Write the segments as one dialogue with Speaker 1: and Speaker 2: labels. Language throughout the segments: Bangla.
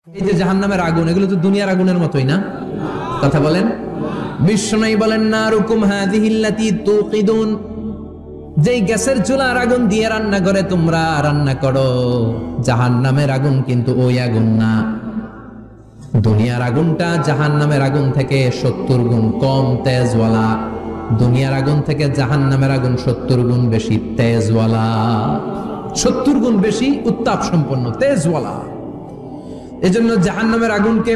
Speaker 1: এই যে জাহান্নামের আগুন, এগুলো তো দুনিয়ার আগুনের মতোই না? কথা বলেন। বিশ্বনবী বলেন, নারুকুম হাযিহিল্লাতী তুকিদুন, যেই গ্যাসের চুলার আগুন দিয়ে রান্না করে তোমরা রান্না করো, জাহান্নামের আগুন কিন্তু ওই আগুন না। দুনিয়ার আগুনটা জাহান্নামের আগুন থেকে 70 গুণ কম তেজওয়ালা। দুনিয়ার আগুন থেকে জাহান্নামের আগুন 70 গুণ বেশি তেজওয়ালা, 70 গুণ বেশি উত্তাপ সম্পন্ন, তেজওয়ালা। এজন্য জাহান্নামের আগুনকে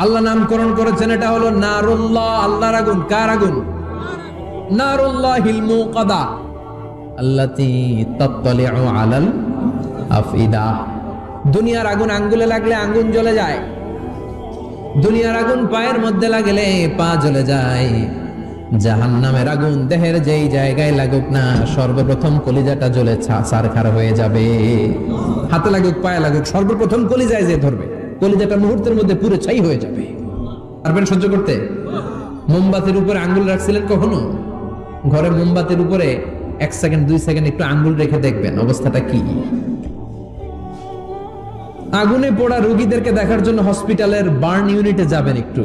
Speaker 1: আল্লাহ নামকরণ করেছেন, এটা হলো নারুল্লাহ, আল্লাহর আগুন। কার আগুন? নারুল্লাহিল মুকাদা আল্লাতী তাত্তালিউ আলাল আফইদা। দুনিয়ার আগুন আঙ্গুলে লাগলে আঙ্গুল জ্বলে যায়, দুনিয়ার আগুন পায়ের মধ্যে লাগলে পা জ্বলে যায়। জাহান্নামের আগুন দেহের যেই জায়গায় লাগুক না, সর্বপ্রথম কলিজাটা জ্বলে ছারখার হয়ে যাবে। হাতে লাগুক, পায়ে লাগুক, সর্বপ্রথম কলিজায় যে ধরবে, কলিজাটা মুহূর্তের মধ্যে পুরো ছাই হয়ে যাবে। পারবেন সহ্য করতে? মোমবাতির উপরে আঙ্গুল রাখছিলেন কখনো? ঘরে মোমবাতির উপরে 1 সেকেন্ড 2 সেকেন্ড একটু আঙ্গুল রেখে দেখবেন অবস্থাটা কি। আগুনে পোড়া রোগীদেরকে দেখার জন্য হসপিটালের বার্ন ইউনিটে যাবেন, একটু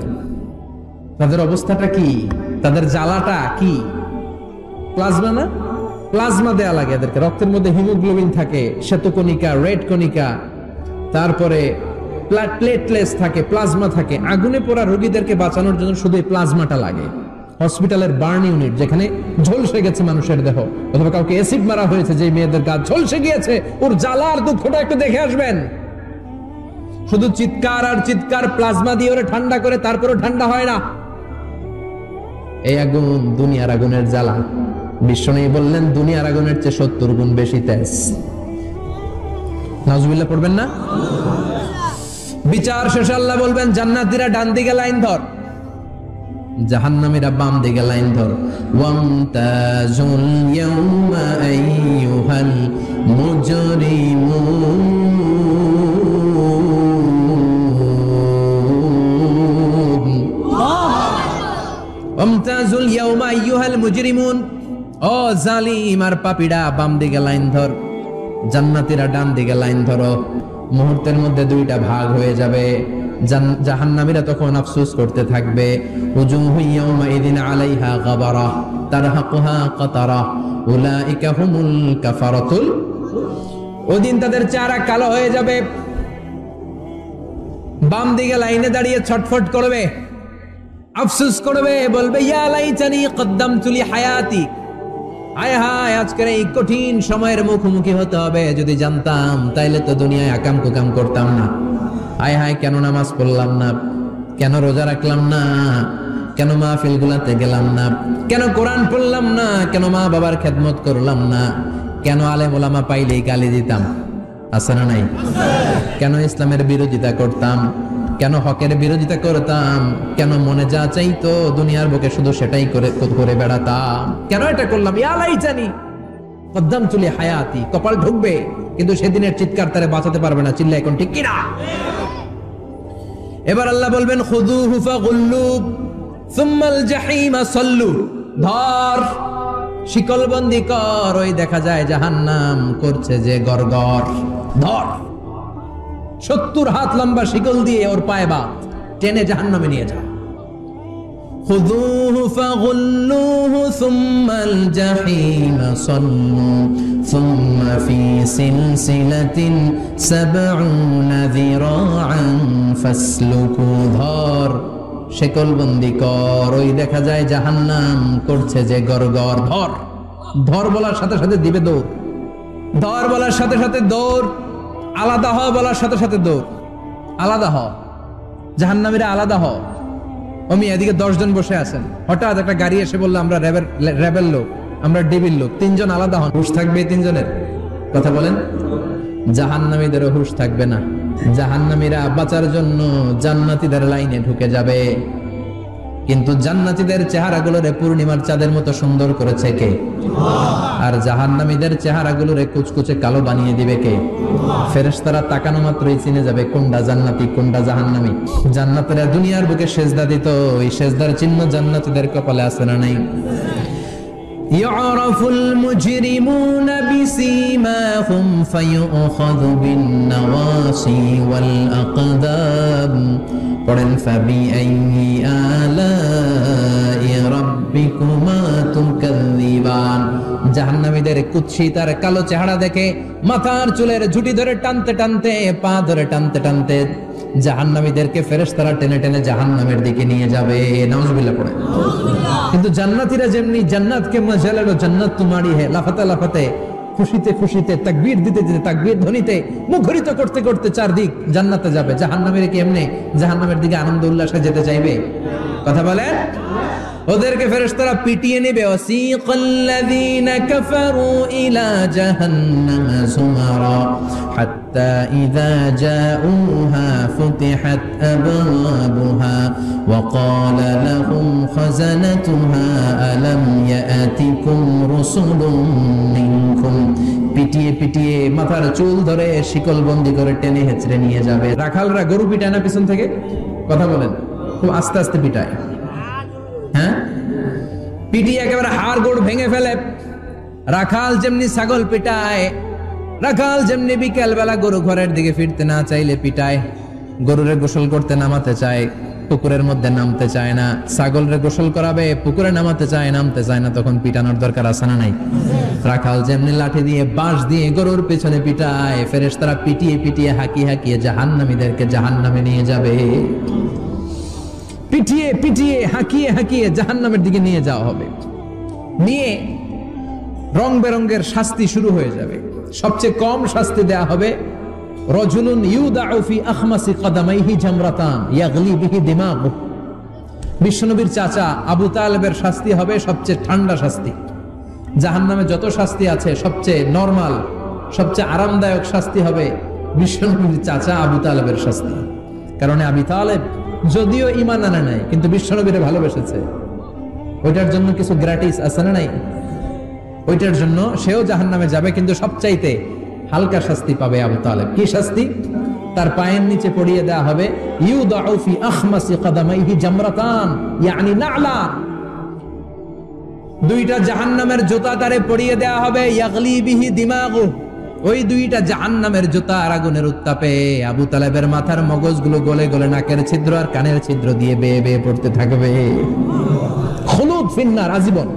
Speaker 1: তাদের অবস্থাটা কি, তাদের জ্বালাটা কি। প্লাজমা না, প্লাজমা দেয়া লাগে এদেরকে। রক্তের মধ্যে হিমোগ্লোবিন থাকে, শ্বেতকণিকা, রেড কণিকা, তারপরে প্লেটলেটস থাকে, প্লাজমা থাকে। আগুনে পোড়া রোগীদেরকে বাঁচানোর জন্য শুধু এই প্লাজমাটা লাগে। হসপিটালের বার্ন ইউনিট, যেখানে ঝলসে গেছে মানুষের দেহ, অথবা কাউকে অ্যাসিড মারা হয়েছে, যে মেয়েদের গা ঝলসে গিয়েছে, ওর জ্বালার দুঃখটা একটু দেখে আসবেন। শুধু চিৎকার আর চিৎকার, প্লাজমা দিয়ে ওরা ঠান্ডা করে, তারপরও ঠান্ডা হয় না। এই আগুন দুনিয়ার আগুনের জ্বালা। বিশ্বনবী বললেন দুনিয়ার আগুনের চেয়ে 70 গুণ বেশি তেজ। নাউজুবিল্লাহ পড়বেন না? বিচার শেষে আল্লাহ বলবেন, জান্নাতীরা ডান দিকে লাইন ধর, জাহান্নামীরা বাম দিকে লাইন ধর। ওয়ামতাজুল ইয়াউমা আইয়ুহাল মুজরিমুন, ওয়ামতাজুল ইয়াউমা আইয়ুহাল মুজরিমুন, ও জালিম আর পাপীরা বাম দিকে লাইন ধর, জান্নাতীরা ডান দিকে লাইন ধরো। মুহূর্তের মধ্যে দুইটা ভাগ হয়ে যাবে। জাহান্নামীরা তখন আফসোস করতে থাকবে, উজুহু ইয়াউমাইযিন আলাইহা গাবারা তারহাকুহা কাতারা উলাইকা হুমুল কাফারাতুল। ওদিন তাদের চেহারা কালো হয়ে যাবে। বাম দিকে লাইনে দাঁড়িয়ে ছটফট করবে, আফসোস করবে, বলবে ইয়া লাইতানি কদ্দামতু লি হায়াতি। হায় হায়, আজকের এই কঠিন সময়ের মুখোমুখি হতে হবে, যদি জানতাম তাইলে তো দুনিয়ায় আকাম কুকাম করতাম না। হায় হায়, কেন নামাজ পড়লাম না, কেন রোজা রাখলাম না, কেন মাহফিল গুলাতে গেলাম না, কেন কোরআন পড়লাম না, কেন মা বাবার খেদমত করলাম না, কেন আলেম ওলামা পাইলেই গালি দিতাম, আছে না নাই? কেন ইসলামের বিরোধিতা করতাম, কেন হকের বিরোধিতা করতাম, কেন মনে যা চাইতো দুনিয়ার বুকে শুধু সেটাই করে বেড়াতাম, কেন এটা করলাম? ইয়া লাইতানি কদ্দামতু লি হায়াতি। কপাল ঢুকবে, কিন্তু সেদিনের চিৎকার তারে বাঁচাতে পারবে না। চিল্লা এখন ঠিক কিনা? এবার আল্লাহ বলবেন, খুযুহু ফাগুল্লু সুম্মাল জাহিমা সাল্লু, ধর, শিকলবন্দি কর। ওই দেখা যায় জাহান্নাম করছে যে গরগর, ধর, 70 হাত লম্বা শিকল দিয়ে ওর পায়ে বাঁধ, টেনে জাহান্নামে নিয়ে যা। খুযুহু ফাগুল্লুহু সুম্মাল জাহিমা সাল্লু সুম্মা ফি সিলসিলাতিন ৭০ যিরাআন ফাসলুকু, ধর, শিকলবন্দি কর। ওই দেখা যায় জাহান্নাম করছে যে গরগর, ধর। ধর বলার সাথে সাথে দিবে দৌড়, ধর বলার সাথে সাথে দৌড়, আলাদা হ বলার সাথে সাথে দৌড়। আলাদা হ, জাহান্নামীরা আলাদা হ। আমি এদিকে 10 জন বসে আছেন, হঠাৎ একটা গাড়ি এসে বললো আমরা রেবেল লোক, আমরা ডেভিল লোক, 3 জন আলাদা হন। হুশ থাকবে 3 জনের? কথা বলেন। জাহান্নামীদেরও হুশ থাকবে না। জাহান্নামীরা বাঁচার জন্য জান্নাতীদের লাইনে ঢুকে যাবে, কিন্তু জান্নাতীদের চেহারাগুলোরে পূর্ণিমার চাঁদের মতো সুন্দর করেছে কে? আর জাহান্নামীদের চেহারাগুলোরে কুচকুচে কালো বানিয়ে দিবে কে? ফেরেশতারা তাকানো মাত্রই চিনে যাবে কোনটা জান্নাতি কোনটা জাহান্নামী। জান্নাতীরা দুনিয়ার বুকে সেজদা দিত, ওই সেজদার চিহ্ন জান্নাতীদের কপালে আছে না নাই? يعرف المجرمون بسيماهم فيؤخذ بالنواصي والأقدام قرن فبأي آلاء ربكما تكذبان জাহান্নামীদের কুৎসিত আর কালো চেহারা দেখে মাথার চুলের ঝুঁটি ধরে টানতে টানতে পা ধরে টানতে টানতে জাহান্নামীদেরকে ফেরেশতারা টেনে টেনে জাহান্নামের দিকে নিয়ে যাবে। নাউজুবিল্লাহ পড়ে। কিন্তু জান্নাতীরা যেমনি জান্নাতকে মজা লো জান্নাত তোমারি হে, লাফাতে লাফাতে খুশিতে খুশিতে তাকবীর দিতে দিতে তাকবীর ধ্বনিতে মুখরিত করতে করতে চারদিক জান্নাতে যাবে। জাহান্নামীরা কি এমনি জাহান্নামের দিকে আনন্দ উল্লাসে যেতে চাইবে? কথা বলেন। ওদেরকে ফেরেশতারা পিটিয়ে নেবে। ওয়াসিকাল্লাযীনা কাফারু ইলা জাহান্নাম যুমারা হাত্তা ইযা জাউহা ফুতিহাত আবওয়াবুহা ওয়া ক্বালা লাহুম খাযানাতুহা আলাম ইয়াতিকুম রুসুলুম মিনকুম। পিটিয়ে পিটিয়ে মাথার চুল ধরে শিকলবন্দি করে টেনে হেঁচড়ে নিয়ে যাবে। রাখালরা গরু পিটায় না পিছন থেকে? কথা বলেন। খুব আস্তে আস্তে পিটায়, হ্যাঁ, পিটিয়ে একেবারে হাড় গোড় ভেঙে ফেলে। রাখাল যেমনি ছাগল পিটায়, রাখাল যেমনি বিকেল বেলা গরু ঘরের দিকে ফিরতে না চাইলে পিটায়। গরুরে গোসল করতে নামাতে চায়, পুকুরের মধ্যে নামতে চায় না। ছাগলরে গোসল করাবে, পুকুরে নামাতে চায়, নামতে চায় না, তখন পিটানোর দরকার আছে না নাই? রাখাল যেমনি লাঠি দিয়ে বাঁশ দিয়ে গরুর পেছনে পিটায়, ফেরেশতারা পিটিয়ে পিটিয়ে হাঁকিয়ে হাঁকিয়ে জাহান্নামীদেরকে জাহান্নামে নিয়ে যাবে। পিটিয়ে পিটিয়ে হাঁকিয়ে হাঁকিয়ে জাহান্নামের দিকে নিয়ে যাওয়া হবে। নিয়ে রং বেরঙ্গের শাস্তি শুরু হয়ে যাবে। সবচেয়ে কম শাস্তি দেয়া হবে রাজুলুন ইউদাউ ফি আখমাসি কদামাইহি জামরাতান ইয়াগলি বিহি দিমাগু। বিশ্বনবীর চাচা আবু তালেবের শাস্তি হবে সবচেয়ে ঠান্ডা শাস্তি। জাহান্নামে যত শাস্তি আছে সবচেয়ে নরমাল, সবচেয়ে আরামদায়ক শাস্তি হবে বিশ্বনবীর চাচা আবু তালেবের শাস্তি। কারণ আবু তালেব যদিও ঈমান আনে নাই, কিন্তু বিশ্বনবীরে ভালোবেসেছে। ওইটার জন্য কিছু গ্র্যাটিস আছে না নাই? ওইটার জন্য সেও জাহান্নামে যাবে, কিন্তু সবচাইতে হালকা শাস্তি পাবে আবু তালেব। কি শাস্তি? তার পায়ের নিচে পড়িয়ে দেয়া হবে ইউদাউ ফি আখমাসি কদামাইহি জামরাতান ইয়ানি নালা। দুইটা জাহান্নামের জুতা তারে পড়িয়ে দেয়া হবে, ইয়াগলি বিহি দিমাগু। ওই দুইটা জাহান্নামের জুতা আর আগুনের উত্তাপে আবু তালেবের মাথার মগজগুলো গলে গলে নাকের ছিদ্র আর কানের ছিদ্র দিয়ে বেয়ে বেয়ে পড়তে থাকবে। খুলুদ ফিন্নার, আজীবন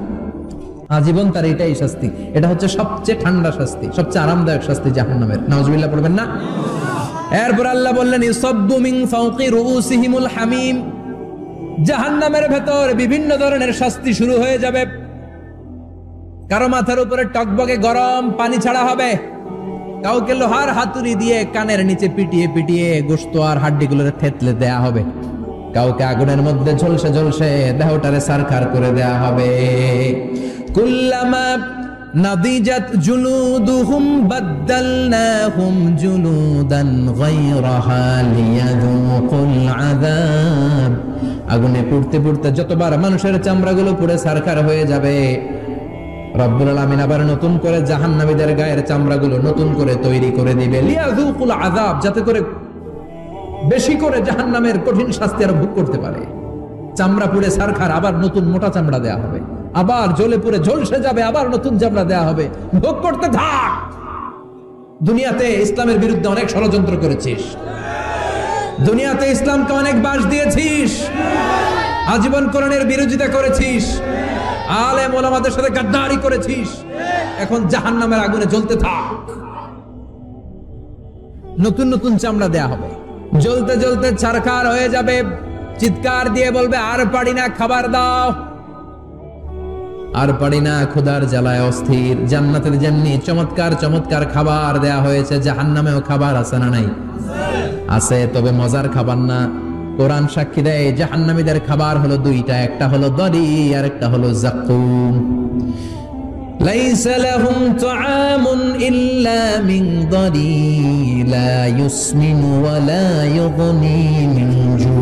Speaker 1: আজীবন তার এটাই শাস্তি। এটা হচ্ছে সবচেয়ে ঠান্ডা শাস্তি, সবচেয়ে আরামদায়ক শাস্তি জাহান্নামের। নাউজুবিল্লাহ পড়বেন না? এরপর আল্লাহ বললেন ইসাব্বু মিন ফাওকি রুউসিহিমুল হামিম। জাহান্নামের ভেতর বিভিন্ন ধরনের শাস্তি শুরু হয়ে যাবে। কারো মাথার উপরে টকবকে গরম পানি ছাড়া হবে, কাউকে লোহার হাতুড়ি দিয়ে কানের নিচে পিটিয়ে পিটিয়ে গোশত আর হাড্ডিগুলোরে থেতলে দেয়া হবে, কাউকে আগুনের মধ্যে ঝলসে ঝলসে দেহটারে সারখার করে দেয়া হবে। কুল্লামা নাদিজাত জুলুদুহুম বাদদালনাহুম জুলুদান গায়রাহা লিয়াযুকুল আযাব। আগুনে পুড়তে পুড়তে যতবার মানুষের চামড়াগুলো পুড়ে সারখার হয়ে যাবে, রব্বুল আলামিন আবার নতুন করে জাহান্নামীদের গায়ের চামড়াগুলো নতুন করে তৈরি করে দিবে, লিয়াযুকুল আযাব, যাতে করে বেশি করে জাহান্নামের কঠিন শাস্তি আর ভোগ করতে পারে। চামড়া পুড়ে সারখার, আবার নতুন মোটা চামড়া দেয়া হবে, আবার জ্বলে পুড়ে ঝলসে যাবে, আবার নতুন চামড়া দেয়া হবে, ভোগ করতে থাক। দুনিয়াতে ইসলামের বিরুদ্ধে অনেক ষড়যন্ত্র করেছিস, দুনিয়াতে ইসলামকে অনেক বাস দিয়েছিস, আজীবন কোরআনের বিরোধিতা করেছিস, আলেম ওলামাদের সাথে গাদ্দারি করেছিস, এখন জাহান্নামের আগুনে জ্বলতে থাক। নতুন নতুন চামড়া দেয়া হবে, জ্বলতে জ্বলতে ছারখার হয়ে যাবে, চিৎকার দিয়ে বলবে আর পারি না, খাবার দাও। আর পারি না, ক্ষুধার জ্বালায় অস্থির। জান্নাতের যেমনি চমৎকার চমৎকার খাবার দেয়া হয়েছে, জাহান্নামেও খাবার আছে না নাই? আছে, তবে মজার খাবার না। কোরআন সাক্ষী দেয় জাহান্নামীদের খাবার হলো দুইটা, একটা হলো দরি আর একটা হলো যাকুম। লাইসা লাহুম তুআমুন ইল্লা মিন দরি লা ইউসমিনু ওয়া লা ইউগনি মিন জু।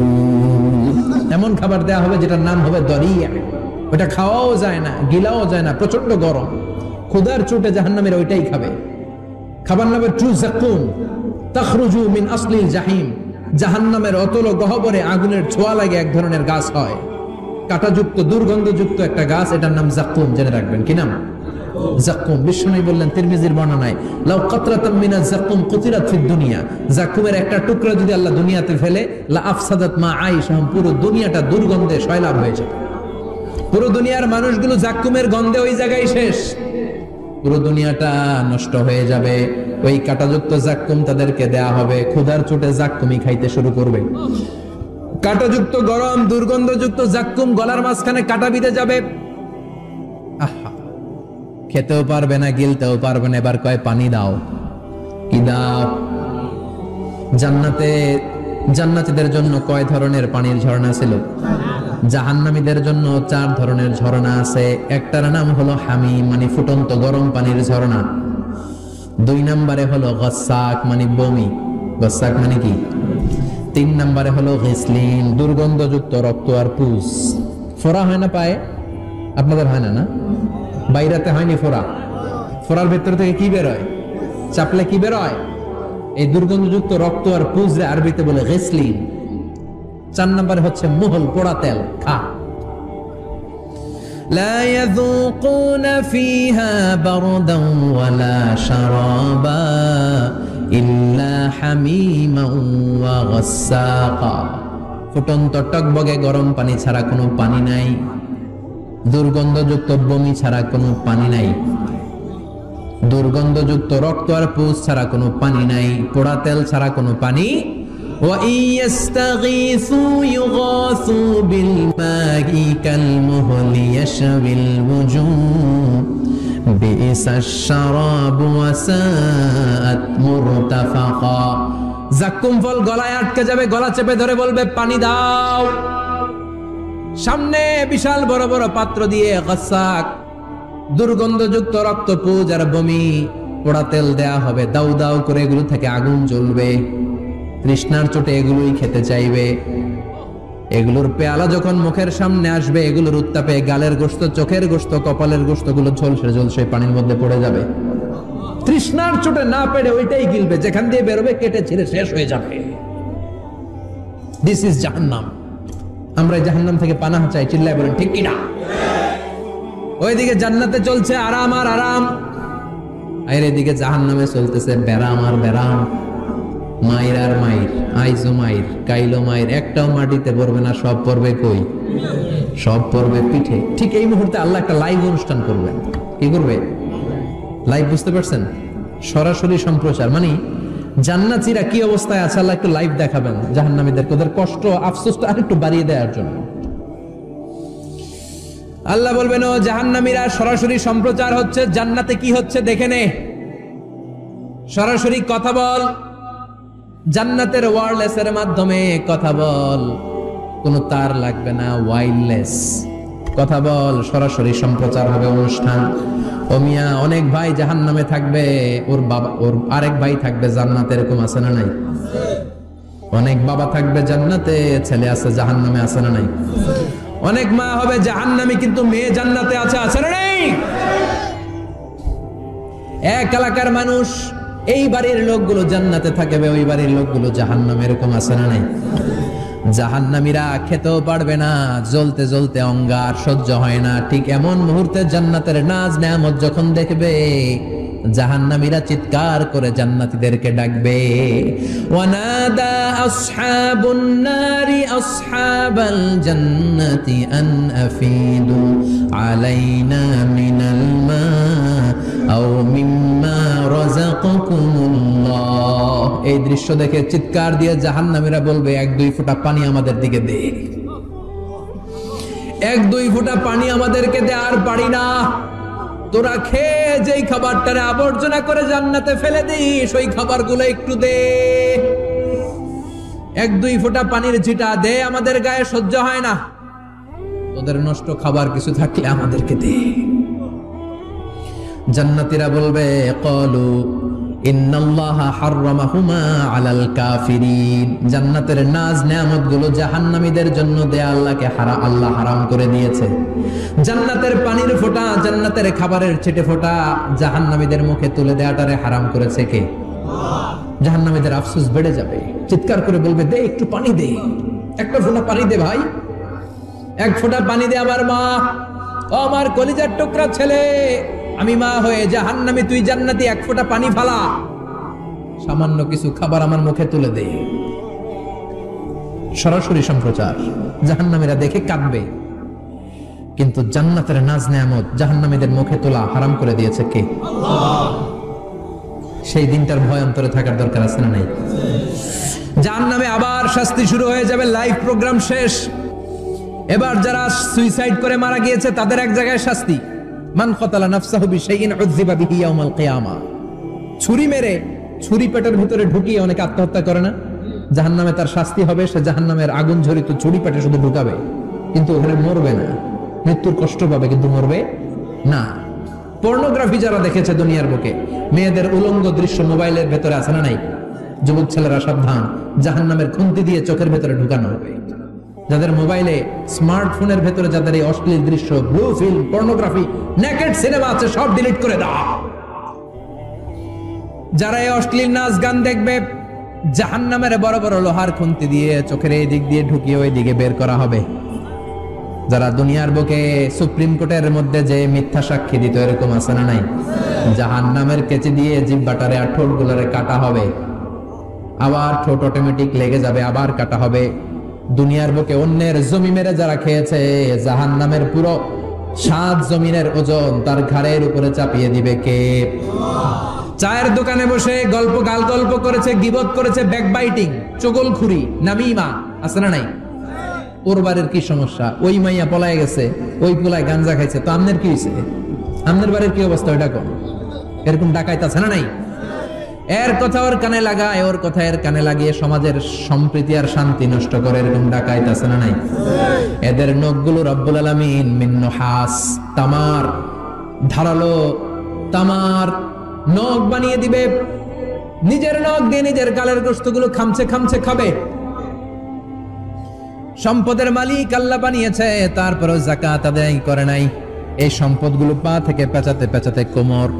Speaker 1: এমন খাবার দেয়া হবে যেটার নাম হবে দরিয়া। ওটা খাওয়াও যায় না, গিলাও যায় না, প্রচন্ড গরম, ক্ষুধার চোটে জাহান্নামীরা ওইটাই খাবে। খাবার নাম ট্রু যাকুম, তাখরুজু মিন আসলিল জাহিম। জাহান্নামের অতল গহ্বরে আগুনের ছোঁয়া লাগে এক ধরনের গাছ হয়, কাঁটাযুক্ত দুর্গন্ধযুক্ত একটা গাছ, এটার নাম জাক্কুম, জেনে রাখবেন। কি নাম? জাক্কুম। বিষ্ণু বললেন তিরমিজির বর্ণনায়, লাউ কাতরাতাম মিনাজ জাক্কুম কুতিরাত ফিদ দুনিয়া, জাক্কুমের একটা টুকরা যদি আল্লাহ দুনিয়াতে ফেলে, লা আফসাদাত মা আইশাহুম, পুরো দুনিয়াটা দুর্গন্ধে সয়লাব হয়ে যাবে। পুরো দুনিয়ার মানুষগুলো জাক্কুমের গন্ধে ওই জায়গায় শেষ, পুরো দুনিয়াটা নষ্ট হয়ে যাবে। ওই কাঁটাযুক্ত জাক্কুম তাদেরকে দেয়া হবে, ক্ষুধার চোটে জাক্কুমই খাইতে শুরু করবে। কাঁটাযুক্ত গরম দুর্গন্ধযুক্ত জাক্কুম গলার মাঝখানে কাঁটা বিঁধে যাবে। আহা, খেতেও পারবে না, গিলতেও পারবে না। এবার কয় পানি দাও। কি দাও? জান্নাতীদের জন্য কয় ধরনের পানির ঝর্ণা ছিল? জাহান্নামীদের জন্য 4 ধরনের ঝর্ণা আছে। একটার নাম হলো হামিম, মানে ফুটন্ত গরম পানির ঝর্ণা। 2 নম্বরে হলো গসাক, মানে বমি। গসাক মানে কি? 3 নম্বরে হলো গিসলিন, দুর্গন্ধযুক্ত রক্ত আর পুজ। ফোড়া হয় না পায়ে? আপনাদের হয় না? না, বাইরাতে হয়নি ফোড়া? ফোড়ার ভেতর থেকে কি বের হয়? চাপলে কি বের হয়? এই দুর্গন্ধযুক্ত রক্ত আর পুজ রে আরবিতে বলে গিসলিন। 4 নম্বরে হচ্ছে মুহল, পোড়া তেল। খা। লা ইয়াযুকুনা ফিহা বারদান ওয়ালা শারাবা ইল্লা হামিমান ওয়া গাসসাকা। ফুটন্ত টকবগে গরম পানি ছাড়া কোনো পানি নাই, দুর্গন্ধযুক্ত বমি ছাড়া কোনো পানি নাই, দুর্গন্ধযুক্ত রক্ত আর পুজ ছাড়া কোনো পানি নাই, পোড়া তেল ছাড়া কোনো পানি। وَإِن يَسْتَغِيثُوا يُغَاثُوا بِالْمَاءِ كَالْمُهْلِ يَشْوِي الْوُجُوهَ بِئْسَ الشَّرَابُ وَسَاءَتْ مُرْتَفَقًا। জাক্কুম ফল গলায় আটকে যাবে, গলা চেপে ধরে বলবে পানি দাও। সামনে বিশাল বড় বড় পাত্র দিয়ে গাসাক, দুর্গন্ধযুক্ত রক্ত, পুজ আর বমি, পোড়া তেল দেয়া হবে। দাউ দাউ করে এগুলো থেকে আগুন জ্বলবে। তৃষ্ণার চোটে এগুলোই খেতে চাইবে। এগুলোর পেয়ালা যখন মুখের সামনে আসবে, এগুলোর উত্তাপে গালের গোশত, চোখের গোশত, কপালের গোশত গুলো ঝলসে ঝলসে পানির মধ্যে পড়ে যাবে। তৃষ্ণার চোটে না পেরে ওইটাই গিলবে, যেখান দিয়ে বেরোবে কেটে ছিঁড়ে শেষ হয়ে যাবে। দিস ইজ জাহান্নাম। আমরা জাহান্নাম থেকে পানাহ চাই, চিল্লায় বলেন ঠিক কিনা? ওইদিকে জান্নাতে চলছে আরাম আর আরাম, আর এদিকে জাহান্নামে চলতেছে বেরাম আর বেরাম, মাইর আর মাইর, আইজো মাইর, কাইলো মাইর। একটাও মাটিতে পড়বে না, সব পড়বে কই? সব পড়বে পিঠে। ঠিক এই মুহূর্তে আল্লাহ একটা লাইভ অনুষ্ঠান করবেন। কি করবে? লাইভ, বুঝতে পারছেন? সরাসরি সম্প্রচার, মানে জান্নাতীরা কি অবস্থায় আছে আল্লাহ একটু লাইভ দেখাবেন জাহান্নামীদেরকে, ওদের কষ্ট আফসোসটা আরেকটু বাড়িয়ে দেওয়ার জন্য। আল্লাহ বলবেন, ও জাহান্নামীরা, সরাসরি সম্প্রচার হচ্ছে, জান্নাতে কি হচ্ছে দেখে নে, সরাসরি কথা বল। জান্নাতের ওয়্যারলেসের মাধ্যমে কথা বল, কোনো তার লাগবে না, ওয়্যারলেস কথা বল, সরাসরি সম্প্রচার হবে অনুষ্ঠান। ও মিয়া, অনেক ভাই জাহান্নামে থাকবে, ওর বাবা, ওর আরেক ভাই থাকবে জান্নাতে, এরকম আছে না নাই? অনেক বাবা থাকবে জান্নাতে, ছেলে আছে জাহান্নামে, আছে না নাই? অনেক মা হবে জাহান্নামী, কিন্তু মেয়ে জান্নাতে আছে, আছে না নাই? এক এলাকার মানুষ, এই বাড়ির লোকগুলো জান্নাতে থাকবে, ওই বাড়ির লোকগুলো জাহান্নামে, এরকম আছে না নাই? জাহান্নামীরা খেতেও পারবে না, জ্বলতে জ্বলতে অঙ্গার সহ্য হয় না। ঠিক এমন মুহূর্তে জান্নাতের নাজ নেয়ামত যখন দেখবে, জাহান্নামীরা চিৎকার করে জান্নাতীদেরকে ডাকবে, ওয়ানাদা আসহাবুন নারি আসহাবাল জান্নাতি আন আফিদু আলাইনা মিনাল মা আও মিম্মা রাযাকাকুমুল্লাহ। এই দৃশ্য দেখে চিৎকার দিয়ে জাহান্নামীরা বলবে, 1-2 ফোঁটা পানি আমাদের দিকে দে, 1-2 ফোঁটা পানি আমাদেরকে দে, আর পারি না। তোরা খেয়ে যেই খাবারটারে আবর্জনা করে জান্নাতে ফেলে দিস, ওই খাবারগুলো একটু দে, 1-2 ফোঁটা পানির ছিটা দে, আমাদের গায়ে সহ্য হয় না। তোদের নষ্ট খাবার কিছু থাকলে আমাদেরকে দে। জান্নাতীরা বলবে, ক্বালু ইন্নাল্লাহা হাররামাহুমা আলাল কাফিরিন। জান্নাতের নাজ নেয়ামতগুলো জাহান্নামীদের জন্য দেয়া আল্লাহ হারাম করে দিয়েছে। জান্নাতের পানির ফোঁটা, জান্নাতের খাবারের ছিটে ফোঁটা জাহান্নামীদের মুখে তুলে দেয়াটারে হারাম করেছে কে? জাহান্নামীদের আফসোস বেড়ে যাবে, চিৎকার করে বলবে, দে একটু পানি দে, একটা ফোঁটা পানি দে ভাই, এক ফোঁটা পানি দে আমার মা, ও আমার কলিজার টুকরা ছেলে, আমি মা হয়ে জাহান্নামী, তুই জান্নাতি, এক ফোঁটা পানি ফালা, সামান্য কিছু খাবার আমার মুখে তুলে দে। সরাসরি সম্প্রচার, জাহান্নামীরা দেখে কাঁদবে। কিন্তু জান্নাতের নাজ নেয়ামত জাহান্নামীদের মুখে তোলা হারাম করে দিয়েছে কে? আল্লাহ। সেই দিনটার ভয় অন্তরে থাকার দরকার আছে না নাই? জাহান্নামে আবার শাস্তি শুরু হয়ে যাবে, লাইভ প্রোগ্রাম শেষ। এবার যারা সুইসাইড করে মারা গিয়েছে তাদের এক জায়গায় শাস্তি। মান কতালা নাফসাহু বিশাইইন উযযিবা বিহি ইয়াউমাল কিয়ামা। ছুরি মেরে ছুরি পেটের ভিতরে ঢুকিয়ে অনেকে আত্মহত্যা করে না? জাহান্নামে তার শাস্তি হবে, সে জাহান্নামের আগুন ঝরিত ছুরি পেটে শুধু ঢুকাবে, কিন্তু ওখানে মরবে না, মৃত্যুর কষ্ট পাবে কিন্তু মরবে না। পর্নোগ্রাফি যারা দেখেছে দুনিয়ার বুকে, মেয়েদের উলঙ্গ দৃশ্য মোবাইলের ভেতরে আছে না নাই? যুবক ছেলেরা সাবধান, জাহান্নামের খুন্তি দিয়ে চোখের ভেতরে ঢুকানো হবে। যাদের মোবাইলে, স্মার্টফোনের ভেতরে যাদের এই অশ্লীল দৃশ্য, blue film, pornography, naked cinema আছে, সব ডিলিট করে দাও। যারা এই অশ্লীল নাচ গান দেখবে, জাহান্নামের বড় বড় লোহার খুন্তি দিয়ে চোখের এই দিক দিয়ে ঢুকিয়ে ওই দিকে বের করা হবে। যারা দুনিয়ার বুকে সুপ্রিম কোর্টের মধ্যে যে মিথ্যা সাক্ষী দিত, এরকম আছে না নাই? জাহান্নামের কেচি দিয়ে জিহ্বাটারে আর ঠোঁট গুলারে কাটা হবে, আবার ঠোঁট অটোমেটিক লেগে যাবে, আবার কাটা হবে। দুনিয়ার বুকে অন্যের জমি মেরে যারা খেয়েছে, জাহান্নামের পুরো 7 জমিনের ওজন তার ঘাড়ের উপরে চাপিয়ে দিবে কে? চায়ের দোকানে বসে গল্প করেছে, গীবত করেছে, ব্যাকবাইটিং, চগলখুরি, নামিমা, আছে না নাই? ওর বাড়ির কি সমস্যা? ওই মাইয়া পলায় গেছে, ওই পোলায় গাঞ্জা খাইছে, তো আমনের কি হয়েছে? আমনের বাড়ির কি অবস্থা? ওইটা কোন? এরকম ডাকাইত আছে না নাই? এর কথা ওর কানে লাগায়, ওর কথা এর কানে লাগিয়ে সমাজের সম্প্রীতি আর শান্তি নষ্ট করে, এরকম ডাকাইত আছে না নাই? এদের নখগুলো রব্বুল আলামিন মিন নুহাস, তামার, ধারালো তামার নখ বানিয়ে দিবে। নিজের নখ দিয়ে নিজের গালের গোশতগুলো খামছে খামছে খাবে। সম্পদের মালিক আল্লাহ বানিয়েছে, তারপরেও যাকাত আদায় করে নাই। এই সম্পদগুলো পা থেকে পেঁচাতে পেঁচাতে কোমর,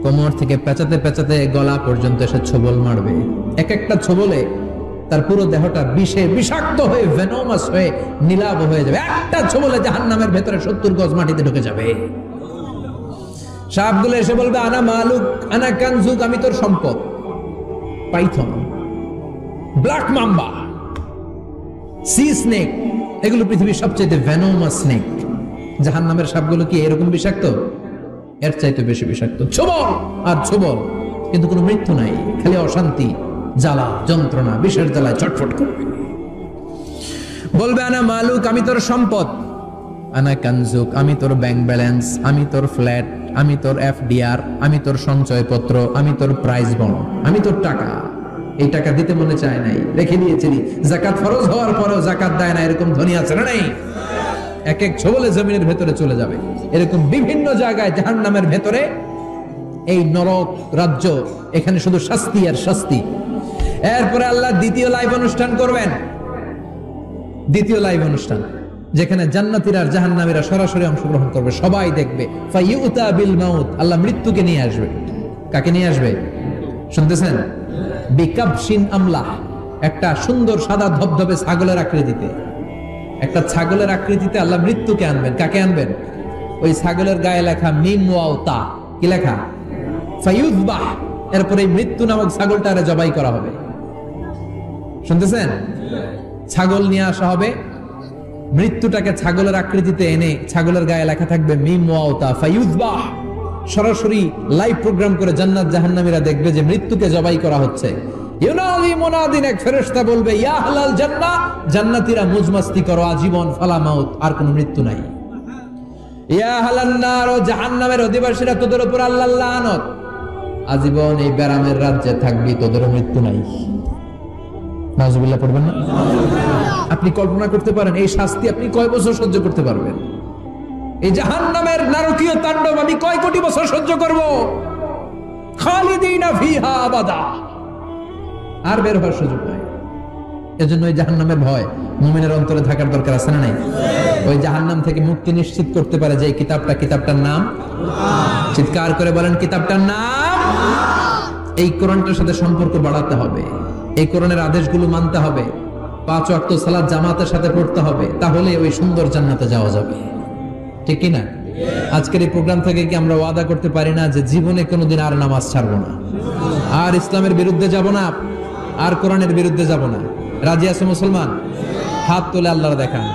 Speaker 1: কোমর থেকে পেঁচাতে পেঁচাতে গলা পর্যন্ত এসে ছোবল মারবে। এক একটা ছোবলে তার পুরো দেহটা বিষে বিষাক্ত হয়ে, ভেনোমাস হয়ে, নীলাভ হয়ে যাবে। একটা ছোবলে জাহান্নামের ভেতরে 70 গজ মাটিতে ঢুকে যাবে। সাপগুলো এসে বলবে, আনা মালুক, আনা কানজুক, আমি তোর সম্পদ। Python, black mamba, C snake, এগুলো পৃথিবীর সবচেয়ে ভেনোমাস স্নেক। জাহান্নামের সাপগুলো কি এরকম বিষাক্ত? এর চাইতে বেশি বিষাক্ত। ছোবল আর ছোবল, কিন্তু কোনো মৃত্যু নাই, খালি অশান্তি, জ্বালা, যন্ত্রণা, বিষের জ্বালায় চটফট করবে। বলবে, আনা মালুক, আমি তোর সম্পদ। আনা কানজুক, আমি তোর ব্যাংক ব্যালেন্স, আমি তোর ফ্ল্যাট, আমি তোর এফডিআর, আমি তোর সঞ্চয়পত্র, আমি তোর প্রাইজ বন্ড, আমি তোর টাকা। এই টাকা দিতে মনে চায় নাই, রেখে দিয়েছিলি। যাকাত ফরজ হওয়ার পরেও যাকাত দেয় না, এরকম ধনী আছে না নাই? এক এক ছোবলে জমিনের ভেতরে চলে যাবে। এরকম বিভিন্ন জায়গায় জাহান্নামের ভেতরে এই নরক রাজ্য, এখানে শুধু শাস্তি আর শাস্তি। এরপরে আল্লাহ দ্বিতীয় লাইভ অনুষ্ঠান করবেন, দ্বিতীয় লাইভ অনুষ্ঠান, যেখানে জান্নাতীরা আর জাহান্নামীরা সরাসরি অংশগ্রহণ করবে, সবাই দেখবে। ফাইউতা বিল মাউত, আল্লাহ মৃত্যুকে নিয়ে আসবে। কাকে নিয়ে আসবে শুনতেছেন? বিকাবশিন আমলাহ, একটা সুন্দর সাদা ধবধবে ছাগলের আকৃতিতে, একটা ছাগলের আকৃতিতে আল্লাহ মৃত্যুকে আনবেন। কাকে আনবেন? ওই ছাগলের গায়ে লেখা মিম ওয়াও তা, কি লেখা? ফায়ুযবাহ। এরপরে মৃত্যু নামক ছাগলটারে জবাই করা হবে। শুনতেছেন? ছাগল নিয়ে আসা হবে, মৃত্যুটাকে ছাগলের আকৃতিতে এনে ছাগলের গায়ে লেখা থাকবে মিম ওয়াও তা, ফায়ুযবাহ। সরাসরি লাইভ প্রোগ্রাম করে জান্নাত জাহান্নামীরা দেখবে যে মৃত্যুকে জবাই করা হচ্ছে। ইউনাদি মুনাদিন, এক ফেরেশতা বলবে, ইয়া আহলাল জান্নাহ, জান্নাতীরা মুজমাস্তি করো আজীবন, ফালা মাউত, আর কোনো মৃত্যু নাই। ইয়া আহলান নার, ও জাহান্নামের অধিবাসীরা, তোদের উপর আল্লাহর লানত, আজীবন এই ব্যারামের রাজ্যে থাকবি, তোদের মৃত্যু নাই। নাউজুবিল্লাহ পড়বেন না? আপনি কল্পনা করতে পারেন এই শাস্তি আপনি কয় বছর সহ্য করতে পারবেন? এই জাহান্নামের নারকীয় তাণ্ডব আমি কয় কোটি বছর সহ্য করব? খালিদিনা ফিহা আবাদা, আর বের হওয়ার সুযোগ নাই। এজন্য ওই জাহান্নামের ভয় মুমিনের অন্তরে থাকার দরকার আছে না নাই? ওই জাহান্নাম থেকে মুক্তি নিশ্চিত করতে পারে যে কিতাবটার নাম, চিৎকার করে বলেন, কিতাবটার নাম। এই কোরআনটার সাথে সম্পর্ক বাড়াতে হবে, এই কোরআনের আদেশগুলো মানতে হবে, 5 ওয়াক্ত সালাত জামাতের সাথে পড়তে হবে, তাহলে ওই সুন্দর জান্নাতে যাওয়া যাবে। ঠিক কি না? আজকের এই প্রোগ্রাম থেকে কি আমরা ওয়াদা করতে পারি না যে জীবনে কোনোদিন আর নামাজ ছাড়বো না, আর ইসলামের বিরুদ্ধে যাব না, আর কোরআনের বিরুদ্ধে যাব না? রাজি আছে মুসলমান? হাত তুলে আল্লাহর দেখান।